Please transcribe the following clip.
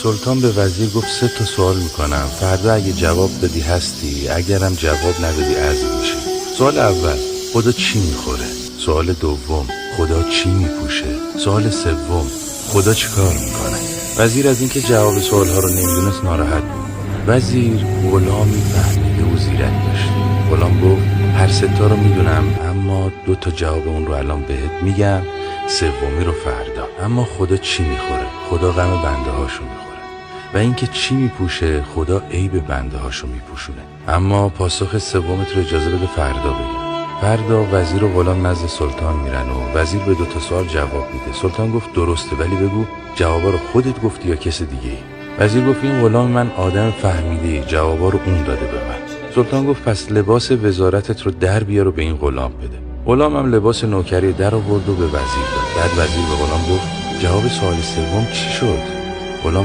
سلطان به وزیر گفت 3 سوال میکنم، فردا اگه جواب دادی هستی، اگرم جواب ندادی عزل میشی. سوال اول، خدا چی میخوره؟ سوال دوم، خدا چی میپوشه؟ سوال سوم، خدا چی کار میکنه؟ وزیر از اینکه جواب سوالها رو نمیدونست ناراحت بود. وزیر غلامی فهمیده و زیرک داشت. غلام گفت هر 3 رو میدونم، اما 2 جواب اون رو الان بهت میگم، سومی رو فردا. اما خدا چی میخوره؟ خدا غم بنده هاشو میخوره، و اینکه چی میپوشه؟ خدا عیب بنده هاشو میپوشونه. اما پاسخ سومت رو اجازه بده فردا بگم. فردا وزیر و غلام نزد سلطان میرن و وزیر به 2 سوال جواب میده. سلطان گفت درسته، ولی بگو جوابا رو خودت گفتی یا کس دیگه ای؟ وزیر گفت این غلام من آدم فهمیده، جوابا رو اون داده به من. سلطان گفت پس لباس وزارتت رو در بیار و به این غلام بده. غلام هم لباس نوکری در آورد و به وزیر داد. بعد وزیر به غلام گفت جواب سوال سوم چی شد؟